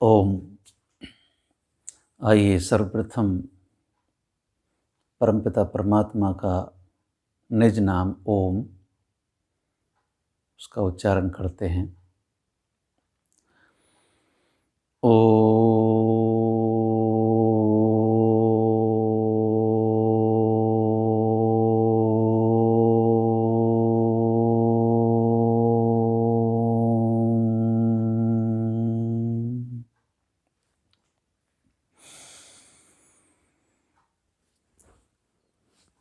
ओम। आइए सर्वप्रथम परमपिता परमात्मा का निज नाम ओम, उसका उच्चारण करते हैं।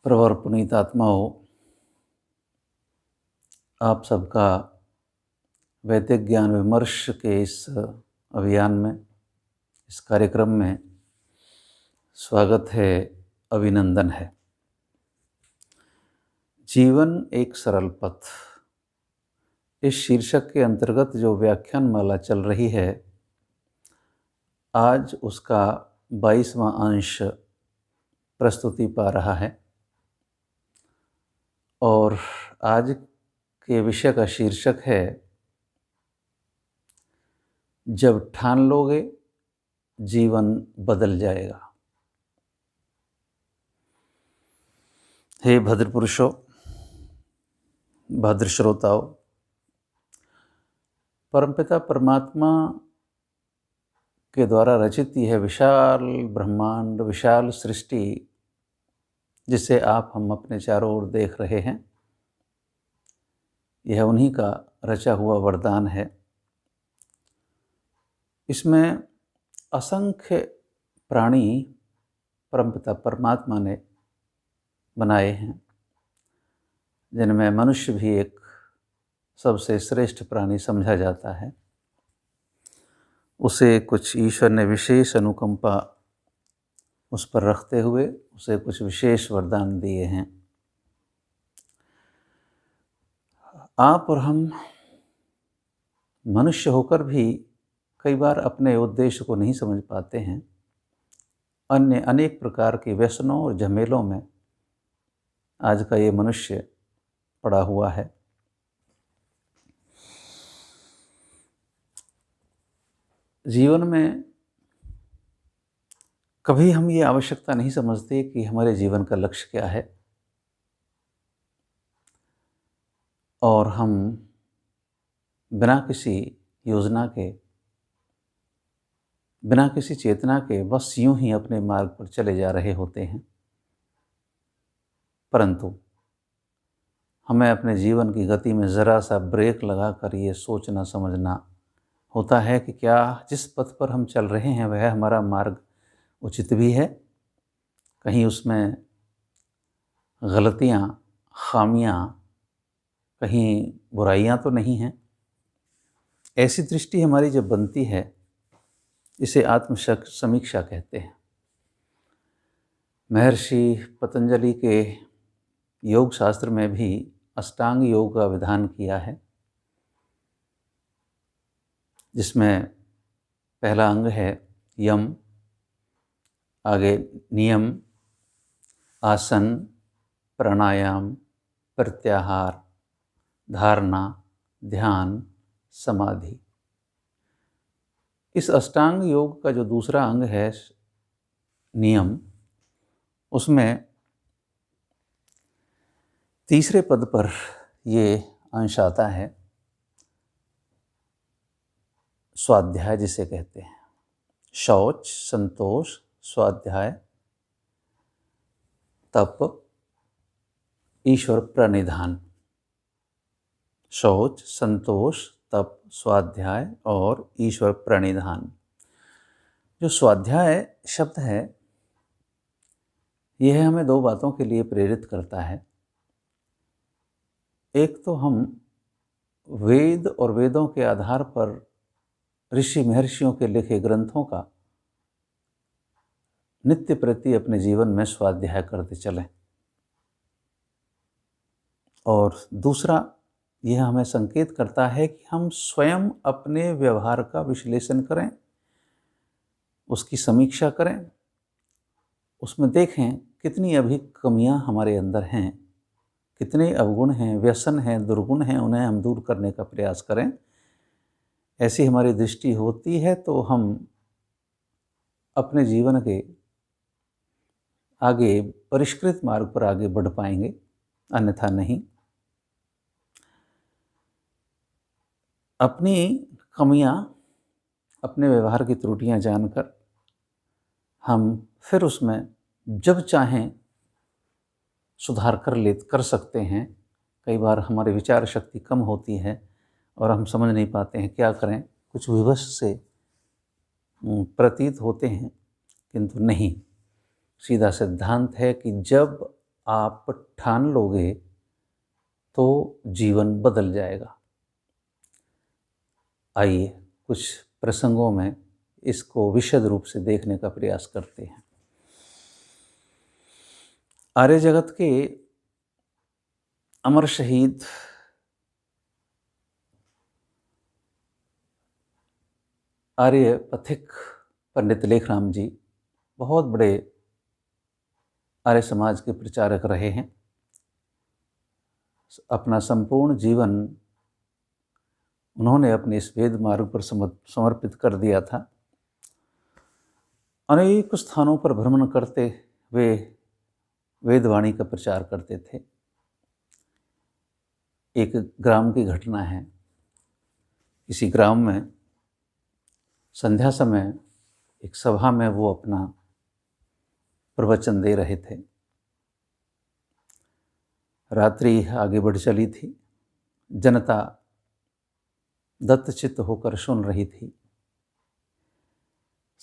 प्रवर पुनीत आत्माओं, आप सबका वैदिक ज्ञान विमर्श के इस अभियान में, इस कार्यक्रम में स्वागत है, अभिनंदन है। जीवन एक सरल पथ, इस शीर्षक के अंतर्गत जो व्याख्यान माला चल रही है, आज उसका 22वां अंश प्रस्तुति पा रहा है और आज के विषय का शीर्षक है, जब ठान लोगे जीवन बदल जाएगा। हे भद्र पुरुषों, भद्र श्रोताओं, परमपिता परमात्मा के द्वारा रचित यह विशाल ब्रह्मांड, विशाल सृष्टि जिसे आप हम अपने चारों ओर देख रहे हैं, यह उन्हीं का रचा हुआ वरदान है। इसमें असंख्य प्राणी परमपिता परमात्मा ने बनाए हैं, जिनमें मनुष्य भी एक सबसे श्रेष्ठ प्राणी समझा जाता है। उसे कुछ ईश्वर ने विशेष अनुकंपा उस पर रखते हुए उसे कुछ विशेष वरदान दिए हैं। आप और हम मनुष्य होकर भी कई बार अपने उद्देश्य को नहीं समझ पाते हैं। अन्य अनेक प्रकार के व्यसनों और झमेलों में आज का ये मनुष्य पड़ा हुआ है। जीवन में कभी हम ये आवश्यकता नहीं समझते कि हमारे जीवन का लक्ष्य क्या है, और हम बिना किसी योजना के, बिना किसी चेतना के बस यूं ही अपने मार्ग पर चले जा रहे होते हैं। परंतु हमें अपने जीवन की गति में ज़रा सा ब्रेक लगाकर ये सोचना समझना होता है कि क्या जिस पथ पर हम चल रहे हैं वह हमारा मार्ग उचित भी है, कहीं उसमें गलतियाँ, खामियाँ, कहीं बुराइयाँ तो नहीं हैं। ऐसी दृष्टि हमारी जब बनती है, इसे आत्म-समीक्षा कहते हैं। महर्षि पतंजलि के योग शास्त्र में भी अष्टांग योग का विधान किया है, जिसमें पहला अंग है यम, आगे नियम, आसन, प्राणायाम, प्रत्याहार, धारणा, ध्यान, समाधि। इस अष्टांग योग का जो दूसरा अंग है नियम, उसमें तीसरे पद पर ये अंश आता है स्वाध्याय, जिसे कहते हैं शौच, संतोष, स्वाध्याय, तप, ईश्वर प्रणिधान। शौच, संतोष, तप, स्वाध्याय और ईश्वर प्रणिधान। जो स्वाध्याय शब्द है, यह हमें दो बातों के लिए प्रेरित करता है। एक तो हम वेद और वेदों के आधार पर ऋषि महर्षियों के लिखे ग्रंथों का नित्य प्रति अपने जीवन में स्वाध्याय करते चलें, और दूसरा यह हमें संकेत करता है कि हम स्वयं अपने व्यवहार का विश्लेषण करें, उसकी समीक्षा करें, उसमें देखें कितनी अभी कमियां हमारे अंदर हैं, कितने अवगुण हैं, व्यसन हैं, दुर्गुण हैं, उन्हें हम दूर करने का प्रयास करें। ऐसी हमारी दृष्टि होती है तो हम अपने जीवन के आगे परिष्कृत मार्ग पर आगे बढ़ पाएंगे, अन्यथा नहीं। अपनी कमियां, अपने व्यवहार की त्रुटियां जानकर हम फिर उसमें जब चाहें सुधार कर सकते हैं। कई बार हमारी विचार शक्ति कम होती है और हम समझ नहीं पाते हैं क्या करें, कुछ विवश से प्रतीत होते हैं, किंतु नहीं। सीधा सिद्धांत है कि जब आप ठान लोगे तो जीवन बदल जाएगा। आइए कुछ प्रसंगों में इसको विशद रूप से देखने का प्रयास करते हैं। आर्य जगत के अमर शहीद आर्य पथिक पंडित लेखराम जी बहुत बड़े आर्य समाज के प्रचारक रहे हैं। अपना संपूर्ण जीवन उन्होंने अपने इस वेद मार्ग पर समर्पित कर दिया था। अनेक स्थानों पर भ्रमण करते वे वेदवाणी का प्रचार करते थे। एक ग्राम की घटना है, किसी ग्राम में संध्या समय एक सभा में वो अपना प्रवचन दे रहे थे। रात्रि आगे बढ़ चली थी, जनता दत्तचित्त होकर सुन रही थी।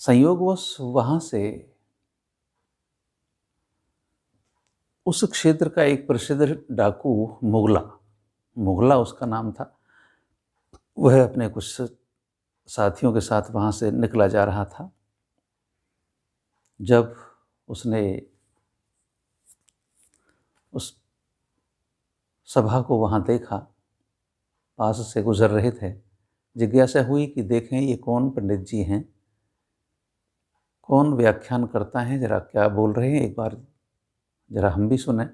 संयोगवश वहाँ से उस क्षेत्र का एक प्रसिद्ध डाकू मुगला उसका नाम था, वह अपने कुछ साथियों के साथ वहाँ से निकला जा रहा था। जब उसने उस सभा को वहाँ देखा, पास से गुजर रहे थे, जिज्ञासा हुई कि देखें ये कौन पंडित जी हैं, कौन व्याख्यान करता है, जरा क्या बोल रहे हैं, एक बार जरा हम भी सुने।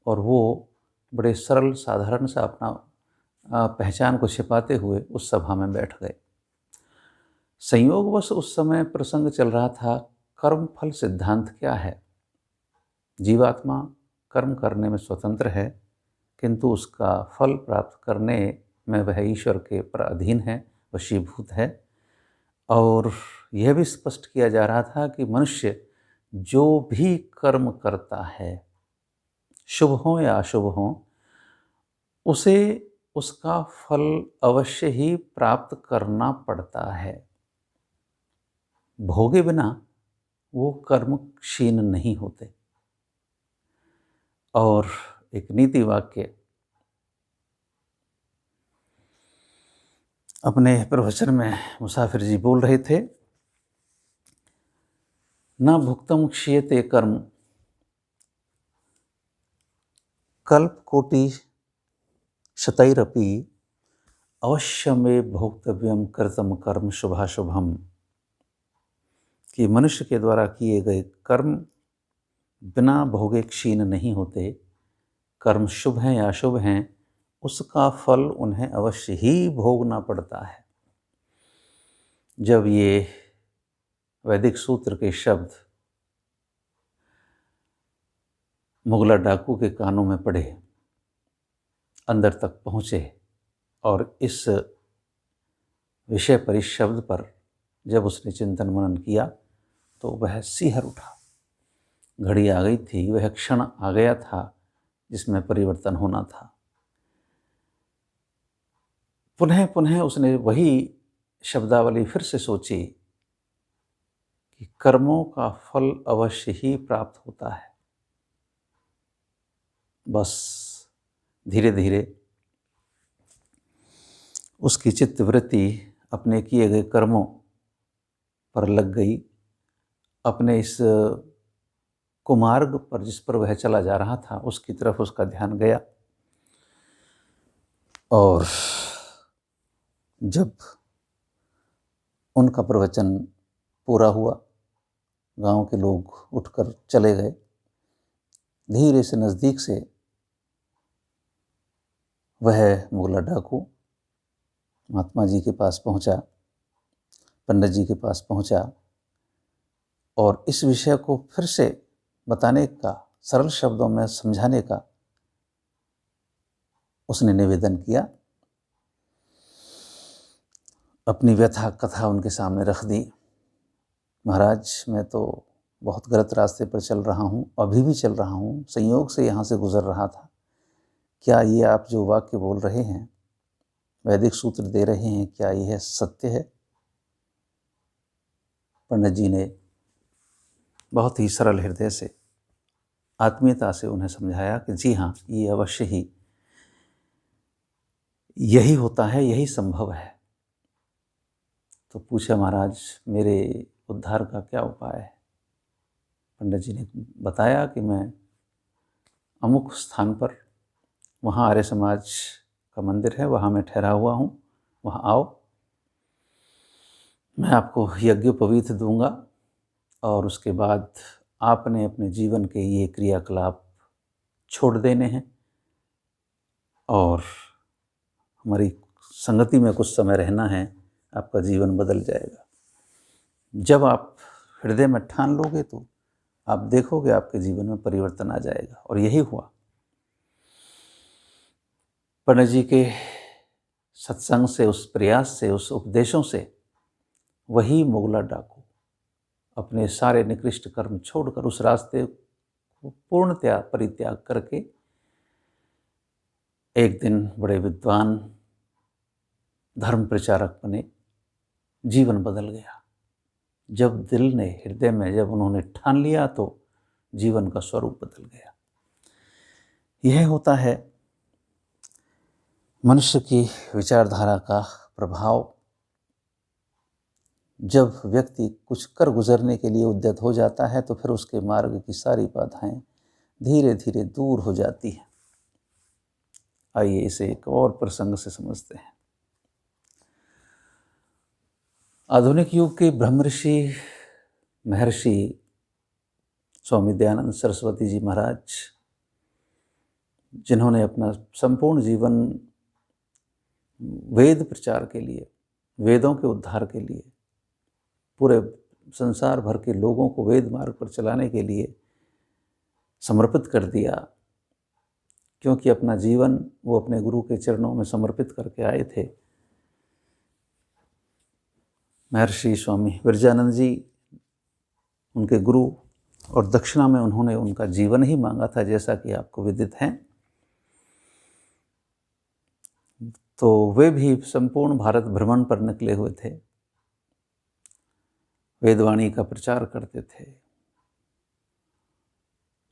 और वो बड़े सरल साधारण सा अपना पहचान को छिपाते हुए उस सभा में बैठ गए। संयोगवश उस समय प्रसंग चल रहा था, कर्म फल सिद्धांत क्या है। जीवात्मा कर्म करने में स्वतंत्र है, किंतु उसका फल प्राप्त करने में वह ईश्वर के पर अधीन है, वशीभूत है। और यह भी स्पष्ट किया जा रहा था कि मनुष्य जो भी कर्म करता है, शुभ हो या अशुभ हो, उसे उसका फल अवश्य ही प्राप्त करना पड़ता है। भोगे बिना वो कर्म क्षीण नहीं होते। और एक नीति वाक्य अपने प्रवचन में मुसाफिर जी बोल रहे थे, न भुक्तम क्षीयते कर्म कल्प कोटि शतैरपि अवश्य में भोक्तव्यम कृतम कर्म शुभाशुभम। कि मनुष्य के द्वारा किए गए कर्म बिना भोगे क्षीण नहीं होते। कर्म शुभ हैं या अशुभ हैं, उसका फल उन्हें अवश्य ही भोगना पड़ता है। जब ये वैदिक सूत्र के शब्द मुगला डाकू के कानों में पड़े, अंदर तक पहुँचे और इस विषय पर, इस शब्द पर जब उसने चिंतन मनन किया तो वह सिहर उठा। घड़ी आ गई थी, वह क्षण आ गया था जिसमें परिवर्तन होना था। पुनः पुनः उसने वही शब्दावली फिर से सोची कि कर्मों का फल अवश्य ही प्राप्त होता है। बस धीरे धीरे उसकी चित्तवृत्ति अपने किए गए कर्मों पर लग गई। अपने इस कुमार्ग पर जिस पर वह चला जा रहा था, उसकी तरफ उसका ध्यान गया। और जब उनका प्रवचन पूरा हुआ, गांव के लोग उठकर चले गए। धीरे से नज़दीक से वह मुगला डाकू महात्मा जी के पास पहुंचा, पंडित जी के पास पहुंचा और इस विषय को फिर से बताने का, सरल शब्दों में समझाने का उसने निवेदन किया। अपनी व्यथा कथा उनके सामने रख दी। महाराज, मैं तो बहुत गलत रास्ते पर चल रहा हूँ, अभी भी चल रहा हूँ, संयोग से यहाँ से गुजर रहा था। क्या ये आप जो वाक्य बोल रहे हैं, वैदिक सूत्र दे रहे हैं, क्या यह सत्य है? पंडित जी ने बहुत ही सरल हृदय से, आत्मीयता से उन्हें समझाया कि जी हाँ, ये अवश्य ही यही होता है, यही संभव है। तो पूछा, महाराज मेरे उद्धार का क्या उपाय है? पंडित जी ने बताया कि मैं अमुक स्थान पर, वहाँ आर्य समाज का मंदिर है, वहाँ मैं ठहरा हुआ हूँ, वहाँ आओ, मैं आपको यज्ञोपवीत दूंगा और उसके बाद आपने अपने जीवन के ये क्रियाकलाप छोड़ देने हैं और हमारी संगति में कुछ समय रहना है, आपका जीवन बदल जाएगा। जब आप हृदय में ठान लोगे तो आप देखोगे आपके जीवन में परिवर्तन आ जाएगा। और यही हुआ। पंडित जी के सत्संग से, उस प्रयास से, उस उपदेशों से वही मुगला डाकू अपने सारे निकृष्ट कर्म छोड़कर उस रास्ते को पूर्णतया परित्याग करके एक दिन बड़े विद्वान धर्म प्रचारक बने। जीवन बदल गया। जब दिल ने, हृदय में जब उन्होंने ठान लिया तो जीवन का स्वरूप बदल गया। यह होता है मनुष्य की विचारधारा का प्रभाव। जब व्यक्ति कुछ कर गुजरने के लिए उद्यत हो जाता है तो फिर उसके मार्ग की सारी बाधाएं धीरे धीरे दूर हो जाती हैं। आइए इसे एक और प्रसंग से समझते हैं। आधुनिक युग के ब्रह्मर्षि महर्षि स्वामी दयानंद सरस्वती जी महाराज, जिन्होंने अपना संपूर्ण जीवन वेद प्रचार के लिए, वेदों के उद्धार के लिए, पूरे संसार भर के लोगों को वेद मार्ग पर चलाने के लिए समर्पित कर दिया, क्योंकि अपना जीवन वो अपने गुरु के चरणों में समर्पित करके आए थे। महर्षि स्वामी विरजानंद जी उनके गुरु, और दक्षिणा में उन्होंने उनका जीवन ही मांगा था, जैसा कि आपको विदित है। तो वे भी संपूर्ण भारत भ्रमण पर निकले हुए थे, वेदवाणी का प्रचार करते थे।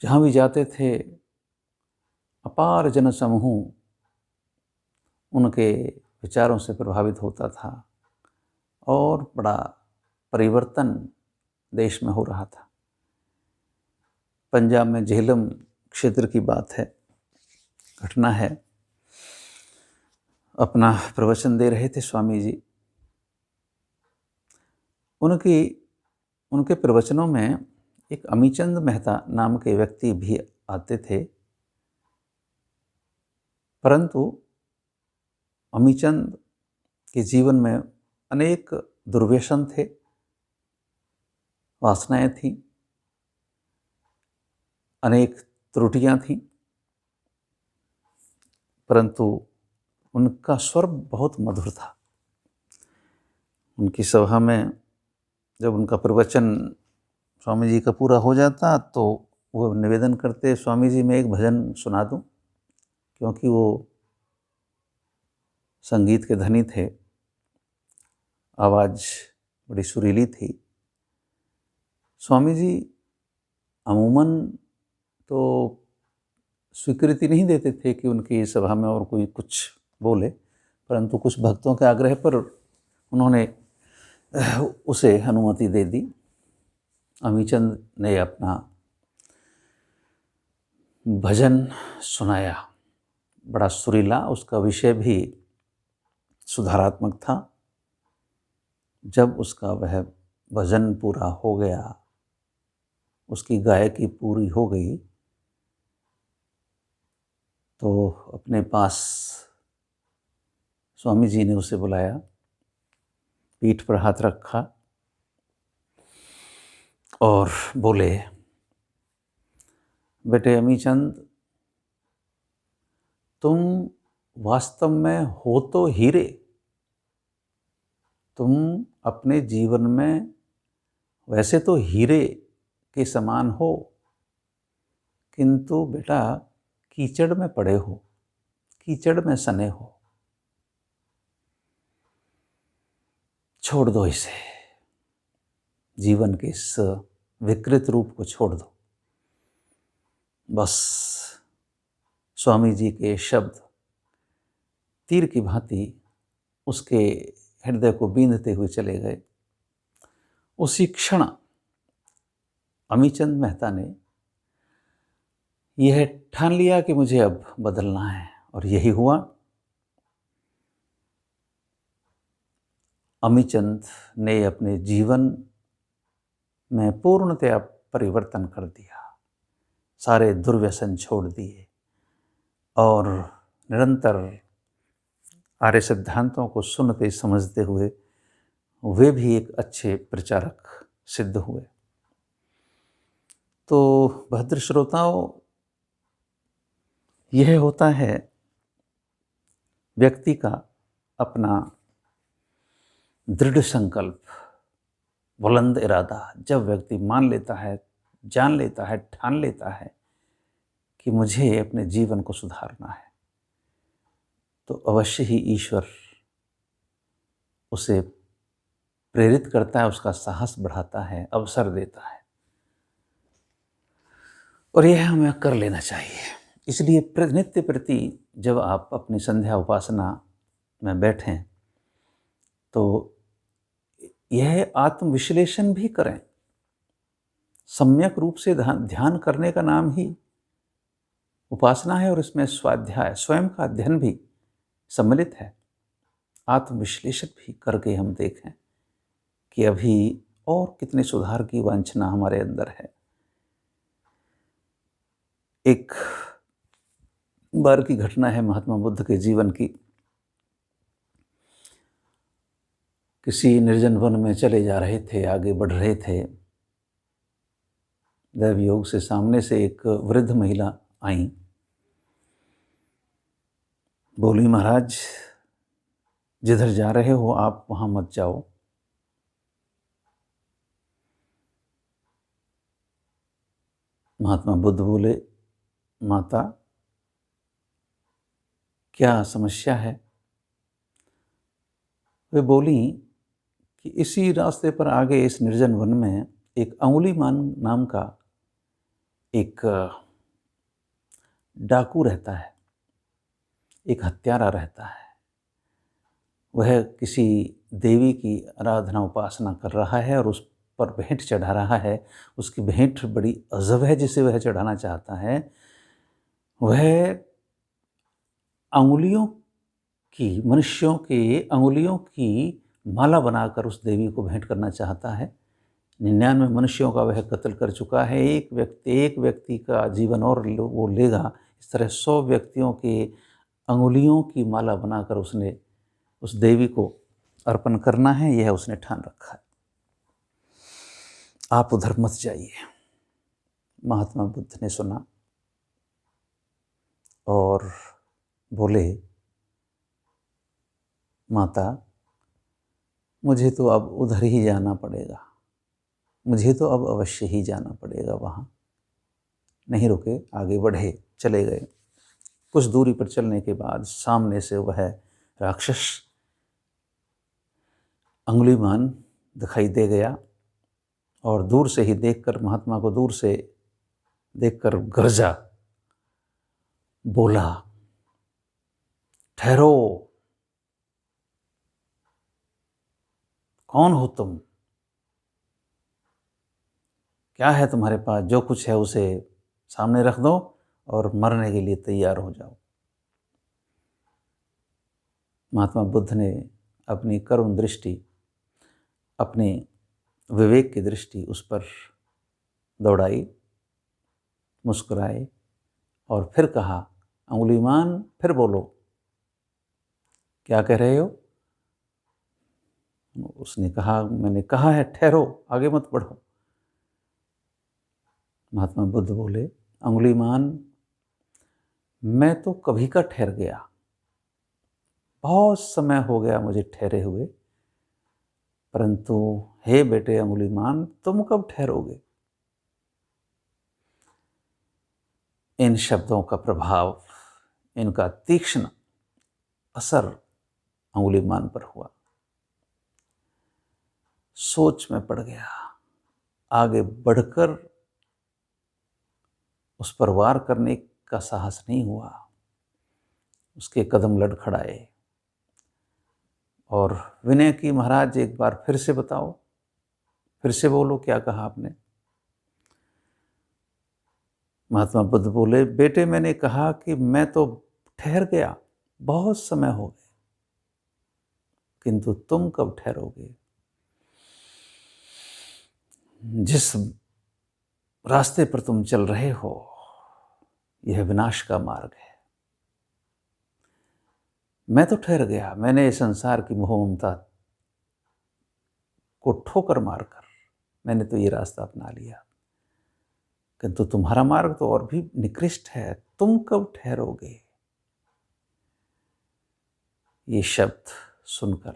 जहाँ भी जाते थे अपार जन समूह उनके विचारों से प्रभावित होता था और बड़ा परिवर्तन देश में हो रहा था। पंजाब में झेलम क्षेत्र की बात है, घटना है। अपना प्रवचन दे रहे थे स्वामी जी। उनके प्रवचनों में एक अमीचंद मेहता नाम के व्यक्ति भी आते थे, परंतु अमीचंद के जीवन में अनेक दुर्व्यसन थे, वासनाएं थीं, अनेक त्रुटियां थीं, परंतु उनका स्वर बहुत मधुर था। उनकी सभा में जब उनका प्रवचन स्वामी जी का पूरा हो जाता तो वो निवेदन करते, स्वामी जी मैं एक भजन सुना दूं, क्योंकि वो संगीत के धनी थे, आवाज़ बड़ी सुरीली थी। स्वामी जी अमूमन तो स्वीकृति नहीं देते थे कि उनकी सभा में और कोई कुछ बोले, परंतु कुछ भक्तों के आग्रह पर उन्होंने उसे अनुमति दे दी। अमीचंद ने अपना भजन सुनाया, बड़ा सुरीला, उसका विषय भी सुधारात्मक था। जब उसका वह भजन पूरा हो गया, उसकी गायकी पूरी हो गई, तो अपने पास स्वामी जी ने उसे बुलाया, पीठ पर हाथ रखा, और बोले, बेटे अमीचंद, तुम वास्तव में हो तो हीरे, तुम अपने जीवन में वैसे तो हीरे के समान हो, किंतु बेटा कीचड़ में पड़े हो, कीचड़ में सने हो। छोड़ दो इसे, जीवन के इस विकृत रूप को छोड़ दो। बस स्वामी जी के शब्द तीर की भांति उसके हृदय को बींधते हुए चले गए। उसी क्षण अमीचंद मेहता ने यह ठान लिया कि मुझे अब बदलना है, और यही हुआ। अमीचंद ने अपने जीवन में पूर्णतया परिवर्तन कर दिया, सारे दुर्व्यसन छोड़ दिए और निरंतर आर्य सिद्धांतों को सुनते समझते हुए वे भी एक अच्छे प्रचारक सिद्ध हुए। तो भद्र श्रोताओं, यह होता है व्यक्ति का अपना दृढ़ संकल्प, बुलंद इरादा। जब व्यक्ति मान लेता है, जान लेता है, ठान लेता है कि मुझे अपने जीवन को सुधारना है, तो अवश्य ही ईश्वर उसे प्रेरित करता है, उसका साहस बढ़ाता है, अवसर देता है, और यह हमें कर लेना चाहिए। इसलिए नित्य प्रति जब आप अपनी संध्या उपासना में बैठें तो यह आत्मविश्लेषण भी करें। सम्यक रूप से ध्यान करने का नाम ही उपासना है, और इसमें स्वाध्याय, स्वयं का अध्ययन भी सम्मिलित है। आत्मविश्लेषण भी करके हम देखें कि अभी और कितने सुधार की वांछना हमारे अंदर है। एक बार की घटना है महात्मा बुद्ध के जीवन की। किसी निर्जन वन में चले जा रहे थे, आगे बढ़ रहे थे। दैव योग से सामने से एक वृद्ध महिला आई, बोली, महाराज जिधर जा रहे हो आप वहां मत जाओ। महात्मा बुद्ध बोले, माता क्या समस्या है? वे बोली कि इसी रास्ते पर आगे इस निर्जन वन में एक अंगुलीमान नाम का एक डाकू रहता है, एक हत्यारा रहता है। वह किसी देवी की आराधना उपासना कर रहा है और उस पर भेंट चढ़ा रहा है। उसकी भेंट बड़ी अजब है जिसे वह चढ़ाना चाहता है। वह अंगुलियों की, मनुष्यों के अंगुलियों की माला बनाकर उस देवी को भेंट करना चाहता है। 99 मनुष्यों का वह कत्ल कर चुका है। एक व्यक्ति का जीवन और वो लेगा। इस तरह 100 व्यक्तियों के अंगुलियों की माला बनाकर उसने उस देवी को अर्पण करना है, यह उसने ठान रखा है। आप उधर मत जाइए। महात्मा बुद्ध ने सुना और बोले, माता मुझे तो अब उधर ही जाना पड़ेगा, मुझे तो अब अवश्य ही जाना पड़ेगा वहाँ। नहीं रुके, आगे बढ़े, चले गए। कुछ दूरी पर चलने के बाद सामने से वह राक्षस अंगुलीमान दिखाई दे गया और दूर से ही देखकर, महात्मा को दूर से देखकर गरजा, बोला, ठहरो, कौन हो तुम? क्या है तुम्हारे पास? जो कुछ है उसे सामने रख दो और मरने के लिए तैयार हो जाओ। महात्मा बुद्ध ने अपनी करुण दृष्टि, अपनी विवेक की दृष्टि उस पर दौड़ाई, मुस्कुराए और फिर कहा, अंगुलीमान फिर बोलो, क्या कह रहे हो? उसने कहा, मैंने कहा है ठहरो, आगे मत बढ़ो। महात्मा बुद्ध बोले, अंगुलीमान, मैं तो कभी का ठहर गया, बहुत समय हो गया मुझे ठहरे हुए, परंतु हे बेटे अंगुलीमान, तुम कब ठहरोगे? इन शब्दों का प्रभाव, इनका तीक्ष्ण असर अंगुलीमान पर हुआ। सोच में पड़ गया, आगे बढ़कर उस पर वार करने का साहस नहीं हुआ। उसके कदम लड़खड़ाए और विनय की, महाराज एक बार फिर से बताओ, फिर से बोलो, क्या कहा आपने? महात्मा बुद्ध बोले, बेटे मैंने कहा कि मैं तो ठहर गया, बहुत समय हो गए, किंतु तुम कब ठहरोगे? जिस रास्ते पर तुम चल रहे हो यह विनाश का मार्ग है। मैं तो ठहर गया, मैंने संसार की मोह ममता को ठोकर मारकर मैंने तो ये रास्ता अपना लिया, किंतु तुम्हारा मार्ग तो और भी निकृष्ट है, तुम कब ठहरोगे? ये शब्द सुनकर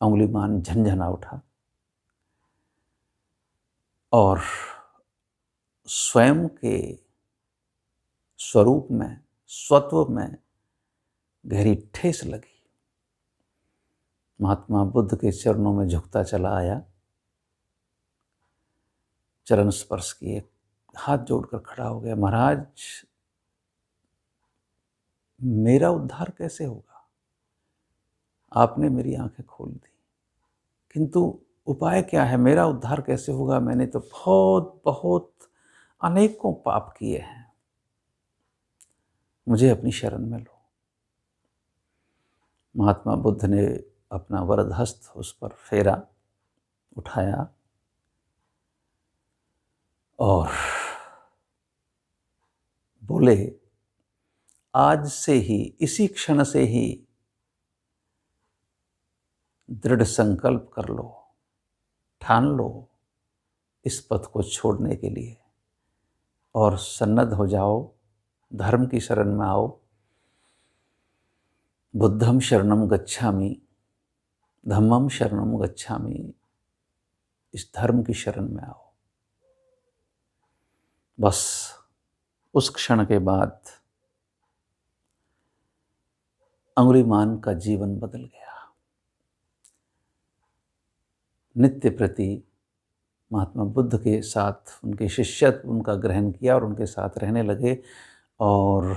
अंगुलीमान झंझना उठा और स्वयं के स्वरूप में, स्वत्व में गहरी ठेस लगी। महात्मा बुद्ध के चरणों में झुकता चला आया, चरण स्पर्श किए, हाथ जोड़कर खड़ा हो गया, महाराज मेरा उद्धार कैसे होगा? आपने मेरी आंखें खोल दी, किंतु उपाय क्या है? मेरा उद्धार कैसे होगा? मैंने तो बहुत बहुत अनेकों पाप किए हैं, मुझे अपनी शरण में लो। महात्मा बुद्ध ने अपना वरद हस्त उस पर फेरा, उठाया और बोले, आज से ही, इसी क्षण से ही दृढ़ संकल्प कर लो, ठान लो इस पथ को छोड़ने के लिए और सन्नद्ध हो जाओ, धर्म की शरण में आओ। बुद्धम शरणम गच्छामि, धम्मम शरणम गच्छामि, इस धर्म की शरण में आओ। बस उस क्षण के बाद अंगुलीमान का जीवन बदल गया। नित्य प्रति महात्मा बुद्ध के साथ उनके शिष्यत्व उनका ग्रहण किया और उनके साथ रहने लगे, और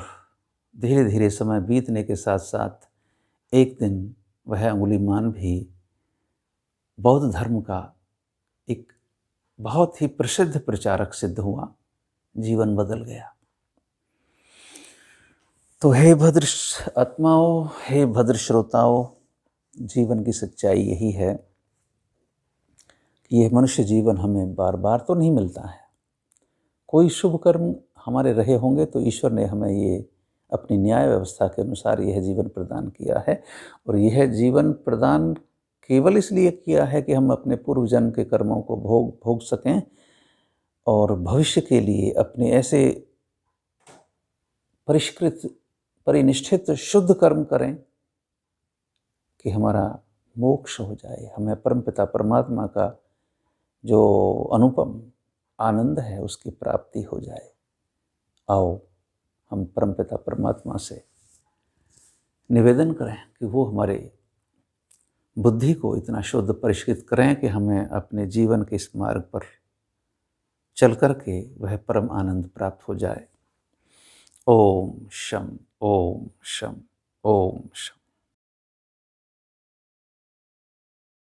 धीरे धीरे समय बीतने के साथ साथ एक दिन वह अंगुलीमान भी बौद्ध धर्म का एक बहुत ही प्रसिद्ध प्रचारक सिद्ध हुआ, जीवन बदल गया। तो हे भद्र आत्माओं, हे भद्र श्रोताओं, जीवन की सच्चाई यही है कि यह मनुष्य जीवन हमें बार बार तो नहीं मिलता है। कोई शुभ कर्म हमारे रहे होंगे तो ईश्वर ने हमें ये अपनी न्याय व्यवस्था के अनुसार यह जीवन प्रदान किया है, और यह जीवन प्रदान केवल इसलिए किया है कि हम अपने पूर्व जन्म के कर्मों को भोग सकें और भविष्य के लिए अपने ऐसे परिष्कृत, परिनिष्ठित शुद्ध कर्म करें कि हमारा मोक्ष हो जाए, हमें परमपिता परमात्मा का जो अनुपम आनंद है उसकी प्राप्ति हो जाए। आओ हम परमपिता परमात्मा से निवेदन करें कि वो हमारे बुद्धि को इतना शुद्ध परिष्कृत करें कि हमें अपने जीवन के इस मार्ग पर चल कर के वह परम आनंद प्राप्त हो जाए। ओम शम, ओम शम, ओम शम।